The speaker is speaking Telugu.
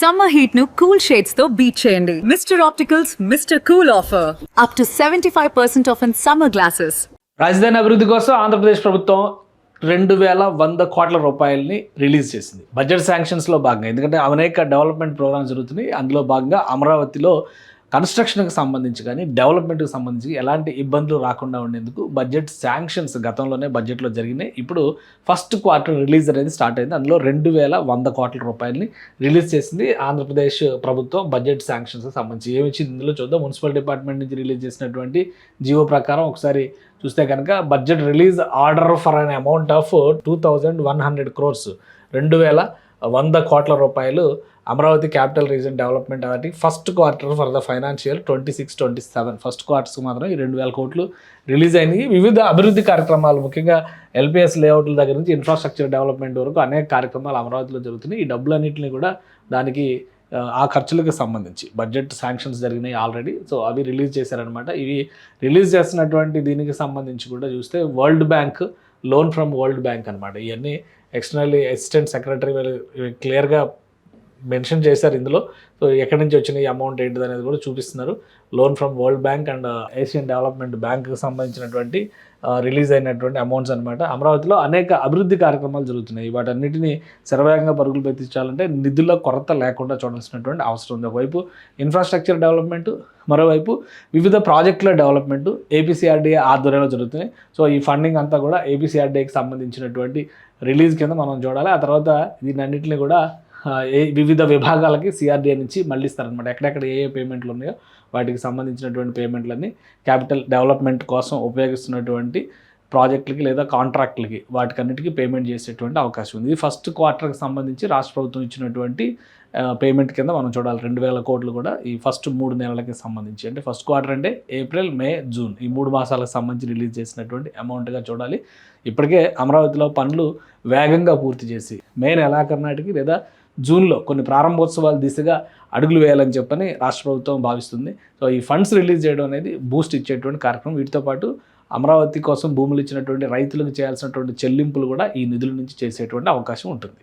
సమ్మర్ హీట్ ను కూల్ షేడ్స్ తో బీట్ చేయండి. Mister opticals mister cool offer up to 75% of in summer glasses. రాజధాని అభివృద్ధి కోసం ఆంధ్రప్రదేశ్ ప్రభుత్వం 2100 కోట్ల రూపాయలని రిలీజ్ చేసింది బడ్జెట్ శాంక్షన్స్లో భాగంగా. ఎందుకంటే అనేక డెవలప్మెంట్ ప్రోగ్రామ్స్ జరుగుతున్నాయి. అందులో భాగంగా అమరావతిలో కన్స్ట్రక్షన్కి సంబంధించి కానీ డెవలప్మెంట్కి సంబంధించి ఎలాంటి ఇబ్బందులు రాకుండా ఉండేందుకు బడ్జెట్ శాంక్షన్స్ గతంలోనే బడ్జెట్లో జరిగినాయి. ఇప్పుడు ఫస్ట్ క్వార్టర్ రిలీజ్ అనేది స్టార్ట్ అయింది. అందులో 2100 కోట్ల రూపాయలని రిలీజ్ చేసింది ఆంధ్రప్రదేశ్ ప్రభుత్వం బడ్జెట్ శాంక్షన్స్కి సంబంధించి. ఏమి ఇచ్చింది ఇందులో చూద్దాం. మున్సిపల్ డిపార్ట్మెంట్ నుంచి రిలీజ్ చేసినటువంటి జీవో ప్రకారం ఒకసారి చూస్తే కనుక budget release order for an amount of 2100 crores 2100 కోట్ల రూపాయలు Amaravati capital region development authority first quarter for the financial 26-27 first క్వార్టర్స్కి మాత్రం ఈ 2000 కోట్లు రిలీజ్ అయినాయి. వివిధ అభివృద్ధి కార్యక్రమాలు ముఖ్యంగా ఎల్పిఎస్ లేఅవుట్ల దగ్గర నుంచి ఇన్ఫ్రాస్ట్రక్చర్ డెవలప్మెంట్ వరకు అనేక కార్యక్రమాలు అమరావతిలో జరుగుతున్నాయి. ఈ డబ్బులన్నింటినీ కూడా దానికి ఆ ఖర్చులకు సంబంధించి బడ్జెట్ శాంక్షన్స్ జరిగినాయి ఆల్రెడీ. సో అవి రిలీజ్ చేశారనమాట. ఇవి రిలీజ్ చేసినటువంటి దీనికి సంబంధించి కూడా చూస్తే world bank loan from world bank అనమాట. ఇవన్నీ ఎక్స్టర్నల్ అసిస్టెంట్ సెక్రటరీ క్లియర్గా మెన్షన్ చేశారు ఇందులో. సో ఎక్కడి నుంచి వచ్చిన ఈ అమౌంట్ ఏంటిది అనేది కూడా చూపిస్తున్నారు. Loan from world bank and Asian development బ్యాంక్కి సంబంధించినటువంటి రిలీజ్ అయినటువంటి అమౌంట్స్ అనమాట. అమరావతిలో అనేక అభివృద్ధి కార్యక్రమాలు జరుగుతున్నాయి. వాటన్నిటిని శరవేగంగా పరుగులు పెట్టించాలంటే నిధుల కొరత లేకుండా చూడాల్సినటువంటి అవసరం ఉంది. ఒకవైపు ఇన్ఫ్రాస్ట్రక్చర్ డెవలప్మెంట్, మరోవైపు వివిధ ప్రాజెక్టుల డెవలప్మెంట్ ఏపీసీఆర్డీఏ ఆధ్వర్యంలో జరుగుతున్నాయి. సో ఈ ఫండింగ్ అంతా కూడా ఏపీసీఆర్డీఏకి సంబంధించినటువంటి రిలీజ్ కింద మనం చూడాలి. ఆ తర్వాత దీనన్నింటినీ కూడా వివిధ విభాగాలకి సిఆర్డీఏ నుంచి మళ్ళీ ఇస్తారనమాట. ఎక్కడెక్కడ ఏ పేమెంట్లు ఉన్నాయో వాటికి సంబంధించినటువంటి పేమెంట్లన్నీ క్యాపిటల్ డెవలప్మెంట్ కోసం ఉపయోగిస్తున్నటువంటి ప్రాజెక్టులకి లేదా కాంట్రాక్టులకి వాటికన్నిటికీ పేమెంట్ చేసేటువంటి అవకాశం ఉంది. ఇది ఫస్ట్ క్వార్టర్కి సంబంధించి రాష్ట్ర ప్రభుత్వం ఇచ్చినటువంటి పేమెంట్ కింద మనం చూడాలి. 2000 కోట్లు కూడా ఈ ఫస్ట్ 3 నెలలకి సంబంధించి, అంటే ఫస్ట్ క్వార్టర్ అంటే ఏప్రిల్, మే, జూన్ ఈ 3 మాసాలకు సంబంధించి రిలీజ్ చేసినటువంటి అమౌంట్గా చూడాలి. ఇప్పటికే అమరావతిలో పనులు వేగంగా పూర్తి చేసి మే నెలాఖరు లేదా జూన్లో కొన్ని ప్రారంభోత్సవాల దిశగా అడుగులు వేయాలని చెప్పని రాష్ట్ర ప్రభుత్వం భావిస్తుంది. సో ఈ ఫండ్స్ రిలీజ్ చేయడం అనేది బూస్ట్ ఇచ్చేటువంటి కార్యక్రమం. వీటితో పాటు అమరావతి కోసం భూములు ఇచ్చినటువంటి రైతులకు చేయాల్సినటువంటి చెల్లింపులు కూడా ఈ నిధుల నుంచి చేసేటువంటి అవకాశం ఉంటుంది.